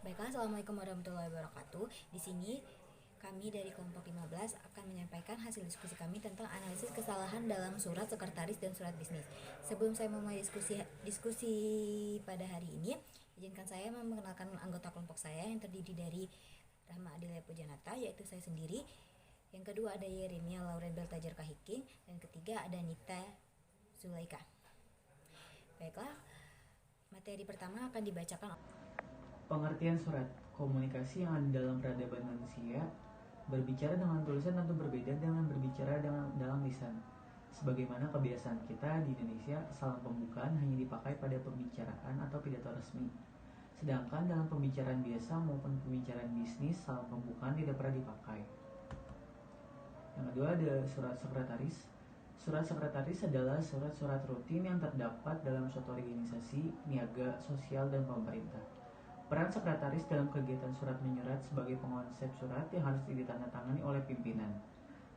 Baiklah, Assalamualaikum warahmatullahi wabarakatuh. Di sini kami dari kelompok 15 akan menyampaikan hasil diskusi kami tentang analisis kesalahan dalam surat sekretaris dan surat bisnis. Sebelum saya memulai diskusi pada hari ini, izinkan saya memperkenalkan anggota kelompok saya yang terdiri dari Rahma Adilia Pujanata, yaitu saya sendiri. Yang kedua ada Yeremia Lauren Beltajar Kahiking, dan ketiga ada Nita Zulaika. Baiklah, materi pertama akan dibacakan. Pengertian surat komunikasi yang ada dalam peradaban manusia berbicara dengan tulisan tentu berbeda dengan berbicara dalam lisan. Sebagaimana kebiasaan kita di Indonesia, salam pembukaan hanya dipakai pada pembicaraan atau pidato resmi. Sedangkan dalam pembicaraan biasa maupun pembicaraan bisnis, salam pembukaan tidak pernah dipakai. Yang kedua ada surat sekretaris. Surat sekretaris adalah surat-surat rutin yang terdapat dalam suatu organisasi, niaga, sosial, dan pemerintah. Peran sekretaris dalam kegiatan surat menyurat sebagai pengonsep surat yang harus ditandatangani oleh pimpinan.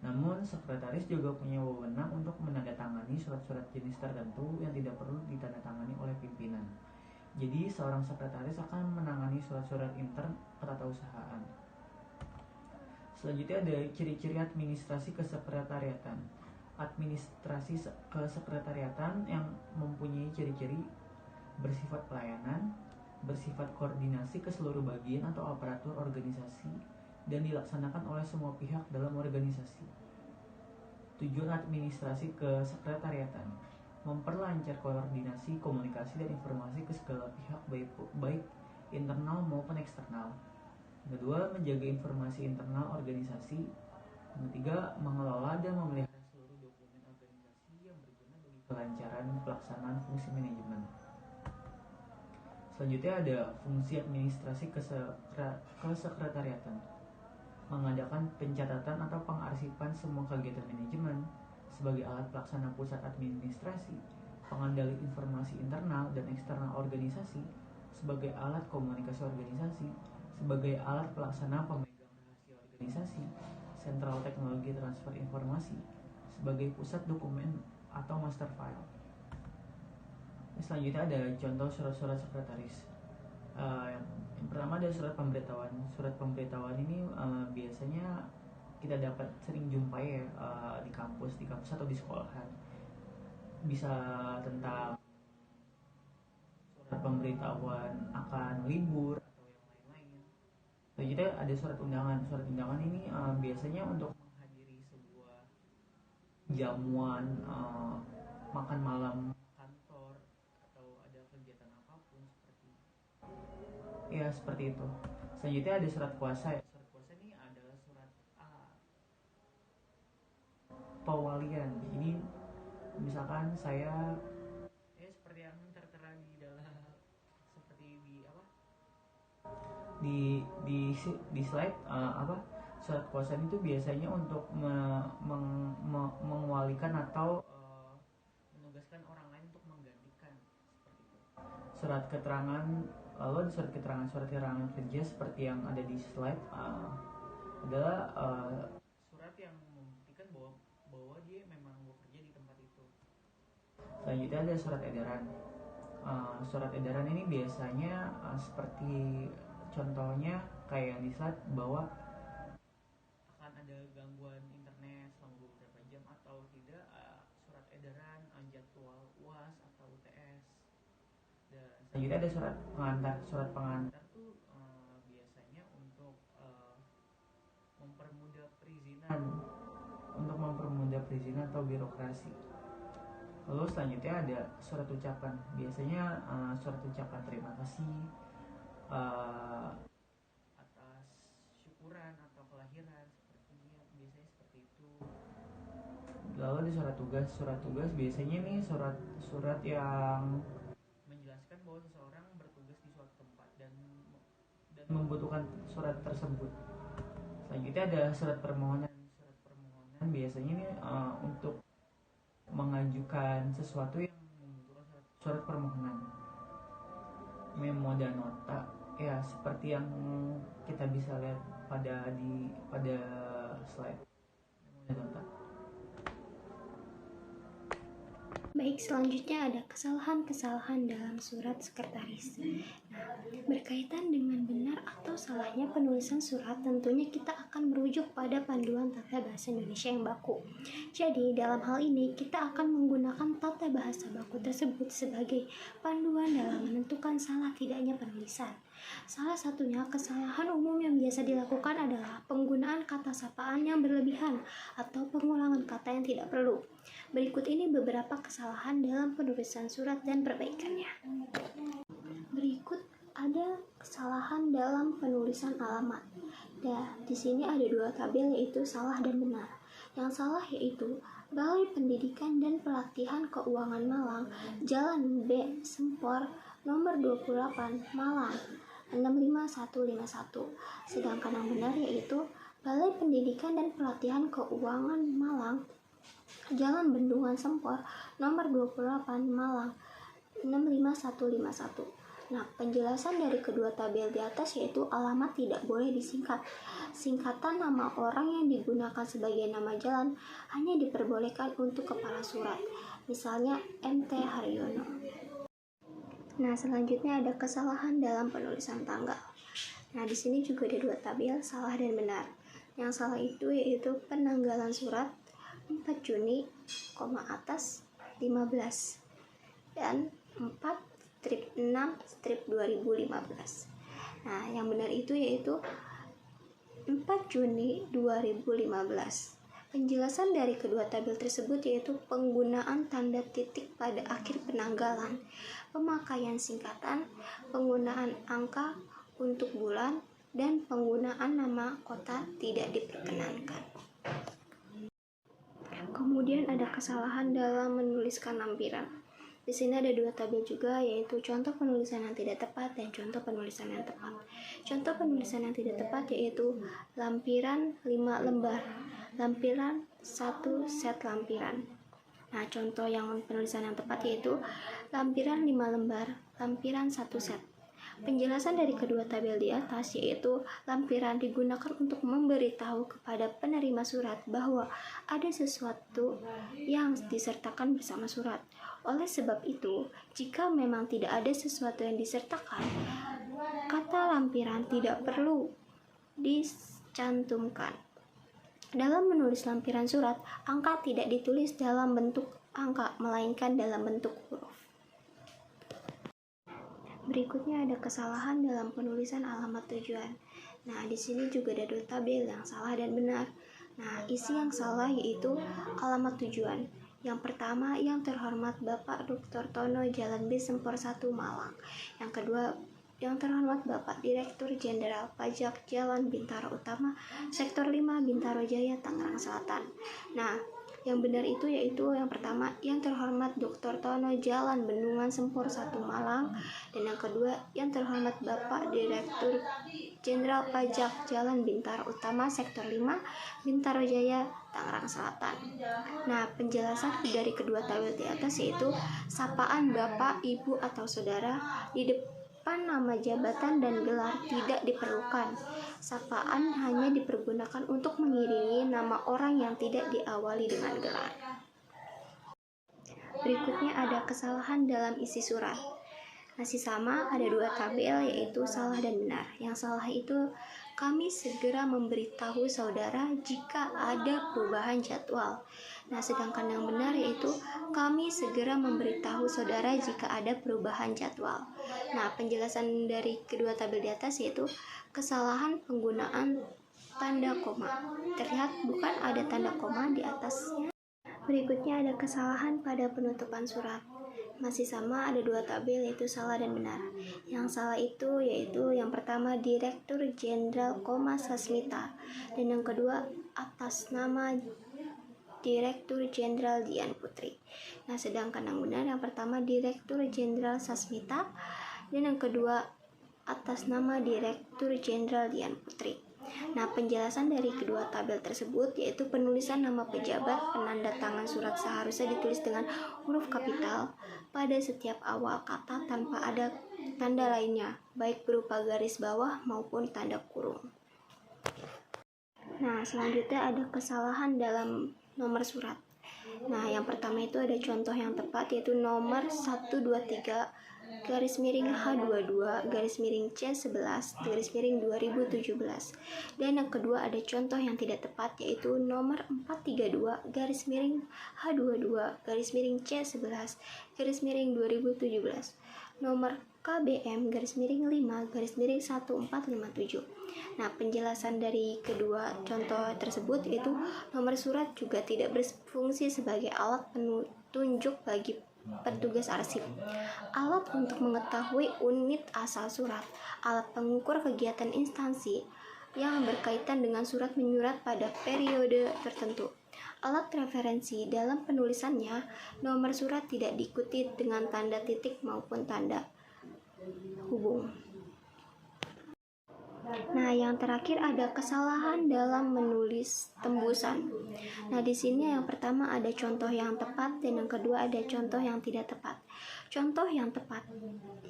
Namun, sekretaris juga punya wewenang untuk menandatangani surat-surat jenis tertentu yang tidak perlu ditandatangani oleh pimpinan. Jadi, seorang sekretaris akan menangani surat-surat intern ketatausahaan. Selanjutnya ada ciri-ciri administrasi kesekretariatan. Administrasi kesekretariatan yang mempunyai ciri-ciri bersifat pelayanan, bersifat koordinasi ke seluruh bagian atau aparatur organisasi, dan dilaksanakan oleh semua pihak dalam organisasi. Tujuan administrasi kesekretariatan: memperlancar koordinasi, komunikasi, dan informasi ke segala pihak baik internal maupun eksternal. Yang kedua, menjaga informasi internal organisasi. Yang ketiga, mengelola dan memelihara seluruh dokumen organisasi yang berguna bagi kelancaran pelaksanaan fungsi manajemen. Selanjutnya ada fungsi administrasi kesekretariatan: mengadakan pencatatan atau pengarsipan semua kegiatan manajemen sebagai alat pelaksana pusat administrasi, pengendali informasi internal dan eksternal organisasi sebagai alat komunikasi organisasi, sebagai alat pelaksana pemegang rahasia organisasi, sentral teknologi transfer informasi, sebagai pusat dokumen atau master file. Selanjutnya ada contoh surat-surat sekretaris. Yang pertama ada surat pemberitahuan. Surat pemberitahuan ini biasanya kita dapat sering jumpai ya, di kampus atau di sekolahan. Bisa tentang surat pemberitahuan akan libur atau yang lain-lain. Selanjutnya ada surat undangan. Surat undangan ini biasanya untuk menghadiri sebuah jamuan makan malam kantor atau ada kegiatan apapun seperti itu. Selanjutnya ada surat kuasa. Surat kuasa ini adalah surat pewalian. Ini misalkan saya seperti yang tertera di dalam, seperti di slide surat kuasa itu biasanya untuk mengwalikan atau menugaskan orang lain untuk menggantikan, seperti itu. Surat keterangan, lalu ada surat keterangan kerja seperti yang ada di slide, adalah surat yang membuktikan bahwa dia memang bekerja di tempat itu. Selanjutnya ada surat edaran. Surat edaran ini biasanya seperti contohnya kayak yang di slide, bahwa akan ada gangguan internet selama beberapa jam atau tidak, surat edaran jadwal UAS atau UTS. Dan selanjutnya ada surat pengantar. Surat pengantar tuh biasanya untuk mempermudah perizinan atau birokrasi. Lalu selanjutnya ada surat ucapan. Biasanya surat ucapan terima kasih atas syukuran atau kelahiran, sepertinya biasanya seperti itu. Lalu ada surat tugas. Surat tugas biasanya nih surat yang menjelaskan bahwa seseorang bertugas di suatu tempat dan membutuhkan surat tersebut. Selanjutnya ada surat permohonan. Surat permohonan biasanya nih untuk mengajukan sesuatu yang membutuhkan surat permohonan. Memo dan nota, ya seperti yang kita bisa lihat pada slide. Memo dan nota. Baik, selanjutnya ada kesalahan-kesalahan dalam surat sekretaris. Nah, berkaitan dengan benar atau salahnya penulisan surat, tentunya kita akan merujuk pada panduan tata bahasa Indonesia yang baku. Jadi, dalam hal ini kita akan menggunakan tata bahasa baku tersebut sebagai panduan dalam menentukan salah tidaknya penulisan. Salah satunya kesalahan umum yang biasa dilakukan adalah penggunaan kata sapaan yang berlebihan atau pengulangan kata yang tidak perlu. Berikut ini beberapa kesalahan dalam penulisan surat dan perbaikannya. Berikut ada kesalahan dalam penulisan alamat. Di sini ada 2 tabel, yaitu salah dan benar. Yang salah yaitu Balai Pendidikan dan Pelatihan Keuangan Malang, Jalan B Sempor, nomor 28, Malang 65151. Sedangkan yang benar yaitu Balai Pendidikan dan Pelatihan Keuangan Malang, Jalan Bendungan Sempor, nomor 28, Malang 65151. Nah, penjelasan dari kedua tabel di atas yaitu alamat tidak boleh disingkat. Singkatan nama orang yang digunakan sebagai nama jalan hanya diperbolehkan untuk kepala surat, misalnya MT Haryono. Nah, selanjutnya ada kesalahan dalam penulisan tanggal. Nah, di sini juga ada 2 tabel, salah dan benar. Yang salah itu yaitu penanggalan surat 4 Juni, atas 15 dan 4/6/2015. Nah, yang benar itu yaitu 4 Juni 2015. Penjelasan dari kedua tabel tersebut yaitu penggunaan tanda titik pada akhir penanggalan, pemakaian singkatan, penggunaan angka untuk bulan, dan penggunaan nama kota tidak diperkenankan. Kemudian ada kesalahan dalam menuliskan lampiran. Di sini ada 2 tabel juga, yaitu contoh penulisan yang tidak tepat dan contoh penulisan yang tepat. Contoh penulisan yang tidak tepat yaitu lampiran 5 lembar, lampiran 1 set lampiran. Nah, contoh yang penulisan yang tepat yaitu lampiran 5 lembar, lampiran 1 set. Penjelasan dari kedua tabel di atas yaitu lampiran digunakan untuk memberitahu kepada penerima surat bahwa ada sesuatu yang disertakan bersama surat. Oleh sebab itu, jika memang tidak ada sesuatu yang disertakan, kata lampiran tidak perlu dicantumkan. Dalam menulis lampiran surat, angka tidak ditulis dalam bentuk angka, melainkan dalam bentuk huruf. Berikutnya ada kesalahan dalam penulisan alamat tujuan. Nah, di sini juga ada 2 tabel, yang salah dan benar. Nah, isi yang salah yaitu alamat tujuan. Yang pertama, yang terhormat Bapak Dr. Tono, Jalan B Sempor 1, Malang. Yang kedua, yang terhormat Bapak Direktur Jenderal Pajak, Jalan Bintaro Utama, Sektor 5, Bintaro Jaya, Tangerang Selatan. Nah, yang benar itu yaitu yang pertama, yang terhormat Dr. Tono, Jalan Bendungan Sempor 1, Malang. Dan yang kedua, yang terhormat Bapak Direktur Jenderal Pajak, Jalan Bintaro Utama, Sektor 5, Bintaro Jaya, Tangerang Selatan. Nah, penjelasan dari kedua tabel di atas yaitu sapaan Bapak, Ibu, atau Saudara di depan nama jabatan dan gelar tidak diperlukan. Sapaan hanya dipergunakan untuk mengiringi nama orang yang tidak diawali dengan gelar. Berikutnya ada kesalahan dalam isi surat. Masih sama, ada 2 tabel yaitu salah dan benar. Yang salah itu kami segera memberitahu saudara jika ada perubahan jadwal. Nah, sedangkan yang benar yaitu kami segera memberitahu saudara jika ada perubahan jadwal. Nah, penjelasan dari kedua tabel di atas yaitu kesalahan penggunaan tanda koma. Terlihat bukan ada tanda koma di atasnya. Berikutnya ada kesalahan pada penutupan surat. Masih sama, ada 2 tabel yaitu salah dan benar. Yang salah itu yaitu yang pertama Direktur Jenderal Sasmita, dan yang kedua atas nama Direktur Jenderal Dian Putri. Nah, sedangkan yang benar yang pertama Direktur Jenderal Sasmita dan yang kedua atas nama Direktur Jenderal Dian Putri. Nah, penjelasan dari kedua tabel tersebut yaitu penulisan nama pejabat penanda tangan surat seharusnya ditulis dengan huruf kapital pada setiap awal kata tanpa ada tanda lainnya, baik berupa garis bawah maupun tanda kurung. Nah, selanjutnya ada kesalahan dalam nomor surat. Nah, yang pertama itu ada contoh yang tepat yaitu nomor 123 garis miring H22 garis miring C11 garis miring 2017. Dan yang kedua ada contoh yang tidak tepat, yaitu nomor 432 garis miring H22 garis miring C11 garis miring 2017, nomor KBM garis miring 5 garis miring 1457. Nah, penjelasan dari kedua contoh tersebut yaitu nomor surat juga tidak berfungsi sebagai alat petunjuk bagi petugas arsip, alat untuk mengetahui unit asal surat, alat pengukur kegiatan instansi yang berkaitan dengan surat menyurat pada periode tertentu, alat referensi dalam penulisannya. Nomor surat tidak diikuti dengan tanda titik maupun tanda hubung. Nah, yang terakhir ada kesalahan dalam menulis tembusan. Nah, di sini yang pertama ada contoh yang tepat dan yang kedua ada contoh yang tidak tepat. Contoh yang tepat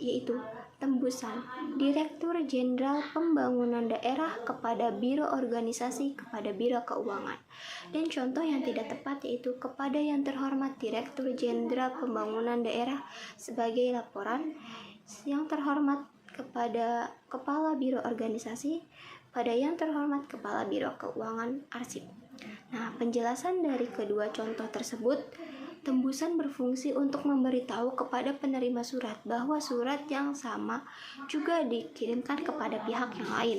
yaitu tembusan Direktur Jenderal Pembangunan Daerah kepada Biro Organisasi kepada Biro Keuangan. Dan contoh yang tidak tepat yaitu kepada yang terhormat Direktur Jenderal Pembangunan Daerah sebagai laporan, yang terhormat kepada Kepala Biro Organisasi, pada yang terhormat Kepala Biro Keuangan Arsip. Nah, penjelasan dari kedua contoh tersebut, tembusan berfungsi untuk memberitahu kepada penerima surat bahwa surat yang sama juga dikirimkan kepada pihak yang lain,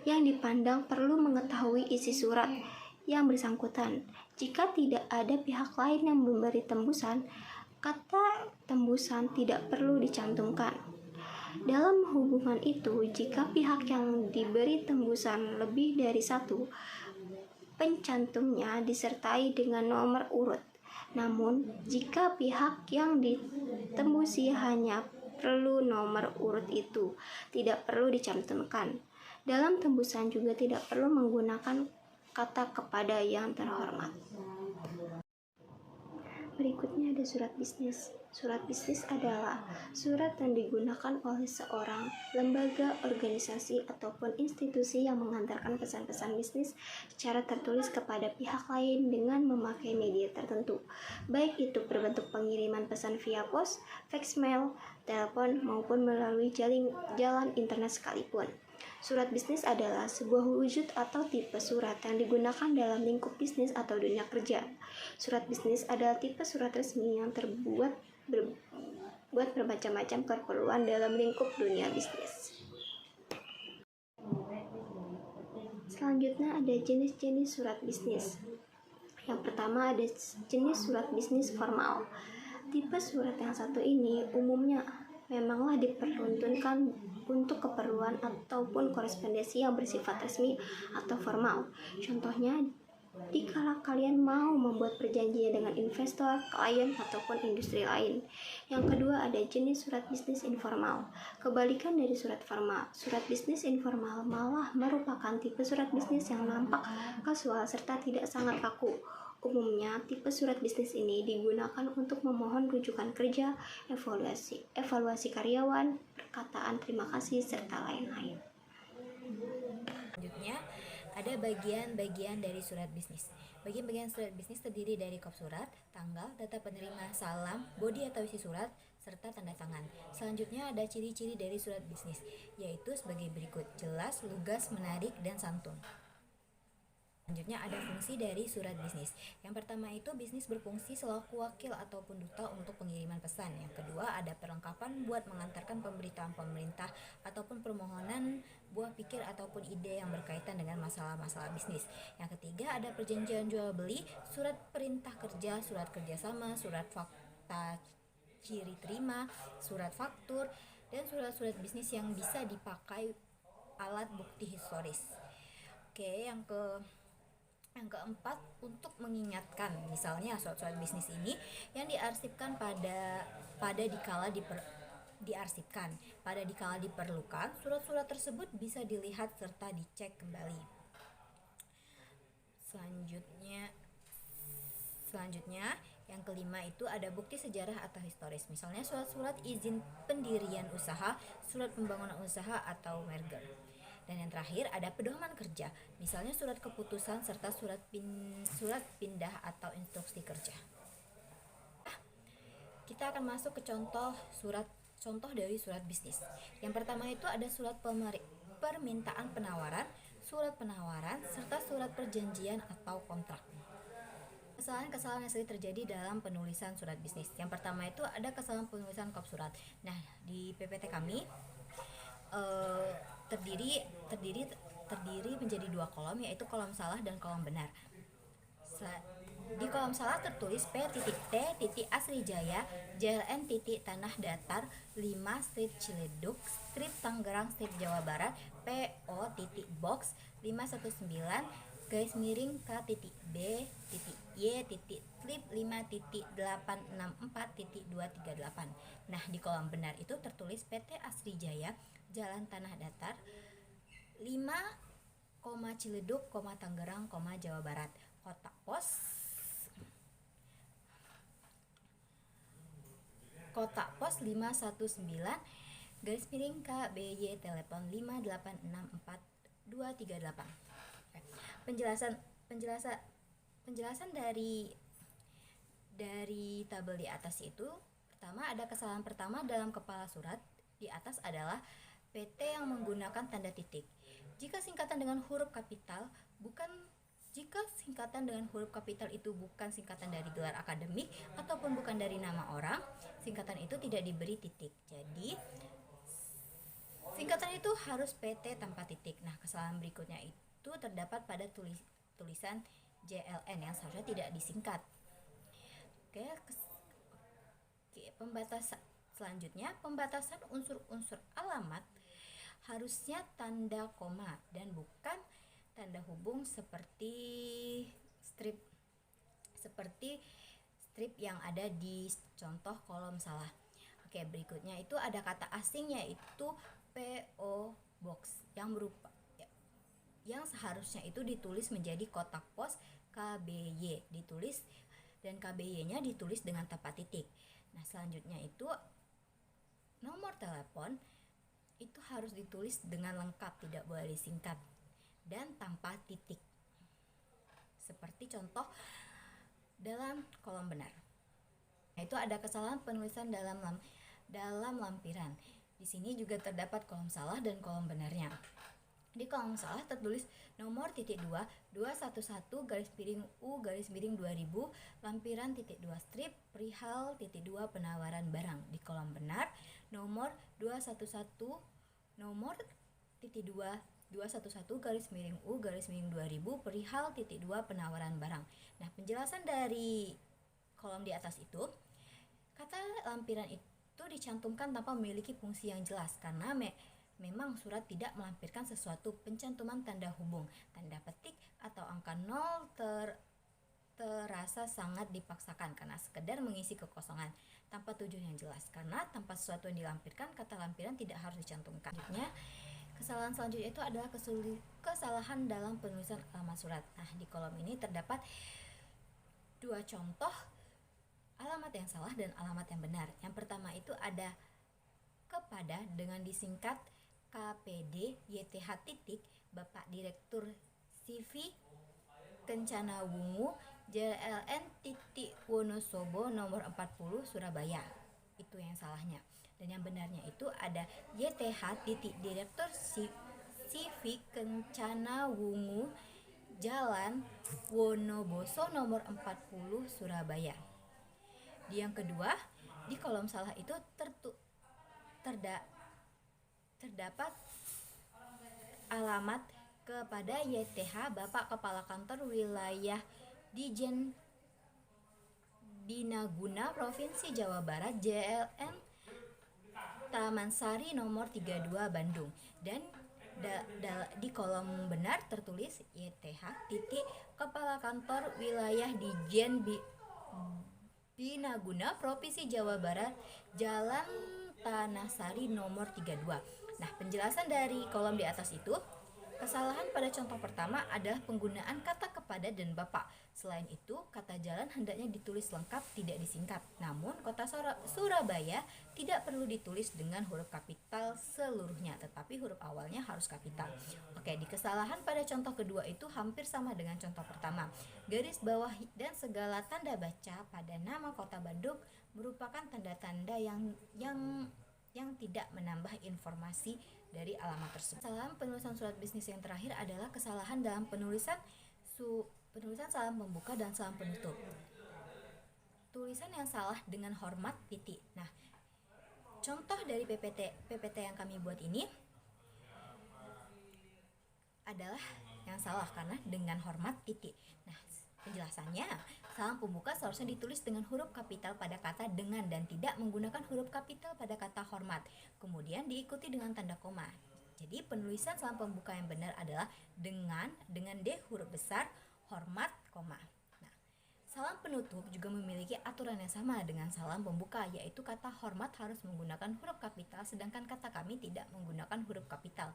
yang dipandang perlu mengetahui isi surat yang bersangkutan. Jika tidak ada pihak lain yang memberi tembusan, kata tembusan tidak perlu dicantumkan. Dalam hubungan itu, jika pihak yang diberi tembusan lebih dari satu, pencantumnya disertai dengan nomor urut. Namun, jika pihak yang ditembusi hanya perlu nomor urut itu, tidak perlu dicantumkan. Dalam tembusan juga tidak perlu menggunakan kata kepada yang terhormat. Berikutnya ada surat bisnis. Surat bisnis adalah surat yang digunakan oleh seorang lembaga, organisasi, ataupun institusi yang mengantarkan pesan-pesan bisnis secara tertulis kepada pihak lain dengan memakai media tertentu, baik itu berbentuk pengiriman pesan via pos, fax mail, telepon, maupun melalui jalan internet sekalipun. Surat bisnis adalah sebuah wujud atau tipe surat yang digunakan dalam lingkup bisnis atau dunia kerja. Surat bisnis adalah tipe surat resmi yang terbuat bermacam-macam keperluan dalam lingkup dunia bisnis. Selanjutnya ada jenis-jenis surat bisnis. Yang pertama ada jenis surat bisnis formal. Tipe surat yang satu ini umumnya memanglah diperuntukkan untuk keperluan ataupun korespondensi yang bersifat resmi atau formal. Contohnya, dikala kalian mau membuat perjanjian dengan investor, klien, ataupun industri lain. Yang kedua ada jenis surat bisnis informal. Kebalikan dari surat formal, surat bisnis informal malah merupakan tipe surat bisnis yang nampak kasual serta tidak sangat kaku. Umumnya, tipe surat bisnis ini digunakan untuk memohon rujukan kerja, evaluasi karyawan, perkataan terima kasih, serta lain-lain. Selanjutnya, ada bagian-bagian dari surat bisnis. Bagian-bagian surat bisnis terdiri dari kop surat, tanggal, data penerima, salam, bodi atau isi surat, serta tanda tangan. Selanjutnya ada ciri-ciri dari surat bisnis, yaitu sebagai berikut: jelas, lugas, menarik, dan santun. Selanjutnya ada fungsi dari surat bisnis. Yang pertama itu bisnis berfungsi selaku wakil ataupun duta untuk pengiriman pesan. Yang kedua ada perlengkapan buat mengantarkan pemberitaan pemerintah ataupun permohonan buah pikir ataupun ide yang berkaitan dengan masalah-masalah bisnis. Yang ketiga ada perjanjian jual beli, surat perintah kerja, surat kerjasama, surat fakta ciri terima, surat faktur, dan surat-surat bisnis yang bisa dipakai alat bukti historis. Oke, yang keempat, untuk mengingatkan, misalnya surat-surat bisnis ini yang diarsipkan pada dikala diperlukan, surat-surat tersebut bisa dilihat serta dicek kembali. Selanjutnya yang kelima itu ada bukti sejarah atau historis, misalnya surat-surat izin pendirian usaha, surat pembangunan usaha atau merger. Dan yang terakhir ada pedoman kerja, misalnya surat keputusan serta surat pindah atau instruksi kerja. kita akan masuk ke contoh dari surat bisnis. Yang pertama itu ada surat permintaan penawaran, surat penawaran, serta surat perjanjian atau kontrak. Kesalahan-kesalahan yang sering terjadi dalam penulisan surat bisnis. Yang pertama itu ada kesalahan penulisan kop surat. Nah, di PPT kami terdiri menjadi 2 kolom, yaitu kolom salah dan kolom benar. Di kolom salah tertulis P.T. Asrijaya, JLN Tanah Datar 5 Strip Ciledug, Strip Tangerang, Strip Jawa Barat, PO Box 519 garis miring K.B.Y Strip 5.864.238. Nah, di kolom benar itu tertulis PT Asrijaya, Jalan Tanah Datar 5, Ciledug, Tangerang, Jawa Barat. Kotak pos 519 garis miring KBY, telepon 5864238. Penjelasan dari tabel di atas itu, pertama ada kesalahan pertama dalam kepala surat di atas adalah PT yang menggunakan tanda titik. Jika singkatan dengan huruf kapital itu bukan singkatan dari gelar akademik ataupun bukan dari nama orang, singkatan itu tidak diberi titik. Jadi singkatan itu harus PT tanpa titik. Nah, kesalahan berikutnya itu terdapat pada tulisan JLN yang seharusnya tidak disingkat. Oke, selanjutnya pembatasan unsur-unsur alamat harusnya tanda koma dan bukan tanda hubung seperti strip yang ada di contoh kolom salah. Oke, berikutnya itu ada kata asing, yaitu PO Box yang seharusnya itu ditulis menjadi kotak pos KBY dan KBY-nya ditulis dengan tanpa titik. Nah, selanjutnya itu nomor telepon itu harus ditulis dengan lengkap, tidak boleh disingkat dan tanpa titik. Seperti contoh dalam kolom benar. Nah, itu ada kesalahan penulisan dalam lampiran. Di sini juga terdapat kolom salah dan kolom benarnya. Di kolom salah tertulis nomor .2 211 garis miring U garis miring 2000 lampiran .2 strip perihal .2 penawaran barang. Di kolom benar nomor 211 garis miring U garis miring 2000 perihal .2 penawaran barang. Nah, penjelasan dari kolom di atas itu, kata lampiran itu dicantumkan tanpa memiliki fungsi yang jelas karena memang surat tidak melampirkan sesuatu pencantuman tanda hubung, tanda petik atau angka 0 terasa sangat dipaksakan karena sekedar mengisi kekosongan tanpa tujuan yang jelas. Karena tanpa sesuatu yang dilampirkan, kata lampiran tidak harus dicantumkan. Kesalahan selanjutnya itu adalah kesalahan dalam penulisan alamat surat. Nah, di kolom ini terdapat 2 contoh alamat yang salah dan alamat yang benar. Yang pertama itu ada kepada dengan disingkat KPD YTH titik Bapak Direktur CV Kencana Wungu JLN titik Wonosobo nomor 40 Surabaya. Itu yang salahnya. Dan yang benarnya itu ada YTH titik Direktur CV Kencana Wungu Jalan Wonoboso nomor 40 Surabaya. Di yang kedua, di kolom salah itu terdapat alamat kepada YTH Bapak Kepala Kantor Wilayah Dijen Binaguna Provinsi Jawa Barat JLN Taman Sari nomor 32 Bandung. Dan di kolom benar tertulis YTH titik Kepala Kantor Wilayah Dijen Binaguna Provinsi Jawa Barat Jalan Tanah Sari nomor 32. Nah, penjelasan dari kolom di atas itu, kesalahan pada contoh pertama adalah penggunaan kata kepada dan bapak. Selain itu, kata jalan hendaknya ditulis lengkap, tidak disingkat. Namun, kota Surabaya tidak perlu ditulis dengan huruf kapital seluruhnya, tetapi huruf awalnya harus kapital. Oke, di kesalahan pada contoh kedua itu hampir sama dengan contoh pertama. Garis bawah dan segala tanda baca pada nama kota Bandung merupakan tanda-tanda yang tidak menambah informasi dari alamat tersebut. Kesalahan penulisan surat bisnis yang terakhir adalah kesalahan dalam penulisan salam pembuka dan salam penutup. Tulisan yang salah dengan hormat titik. Nah, contoh dari PPT yang kami buat ini adalah yang salah karena dengan hormat titik. Nah, penjelasannya, salam pembuka seharusnya ditulis dengan huruf kapital pada kata dengan dan tidak menggunakan huruf kapital pada kata hormat. Kemudian diikuti dengan tanda koma. Jadi penulisan salam pembuka yang benar adalah dengan D huruf besar, hormat, koma. Nah, salam penutup juga memiliki aturan yang sama dengan salam pembuka, yaitu kata hormat harus menggunakan huruf kapital sedangkan kata kami tidak menggunakan huruf kapital.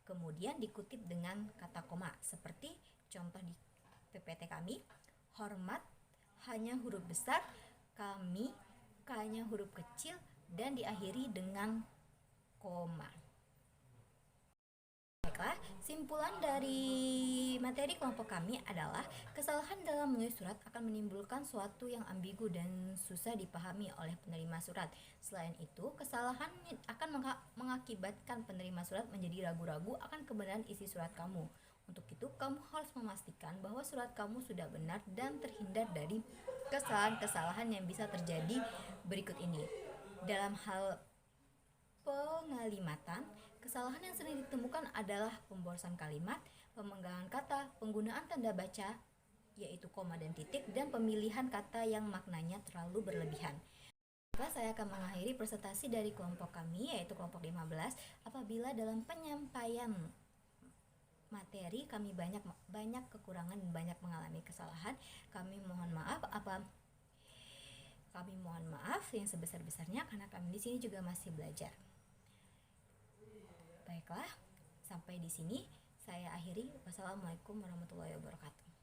Kemudian dikutip dengan kata koma, seperti contoh di PPT kami, hormat hanya huruf besar, kami hanya huruf kecil, dan diakhiri dengan koma. Baiklah, simpulan dari materi kelompok kami adalah kesalahan dalam menulis surat akan menimbulkan suatu yang ambigu dan susah dipahami oleh penerima surat. Selain itu, kesalahan akan mengakibatkan penerima surat menjadi ragu-ragu akan kebenaran isi surat kamu. Untuk itu, kamu harus memastikan bahwa surat kamu sudah benar dan terhindar dari kesalahan-kesalahan yang bisa terjadi berikut ini. Dalam hal pengalimatan, kesalahan yang sering ditemukan adalah pemborosan kalimat, pemenggalan kata, penggunaan tanda baca, yaitu koma dan titik, dan pemilihan kata yang maknanya terlalu berlebihan. Maka saya akan mengakhiri presentasi dari kelompok kami, yaitu kelompok 15. Apabila dalam penyampaian materi kami banyak kekurangan dan banyak mengalami kesalahan, kami mohon maaf yang sebesar-besarnya karena kami di sini juga masih belajar. Baiklah, sampai di sini saya akhiri. Wassalamualaikum warahmatullahi wabarakatuh.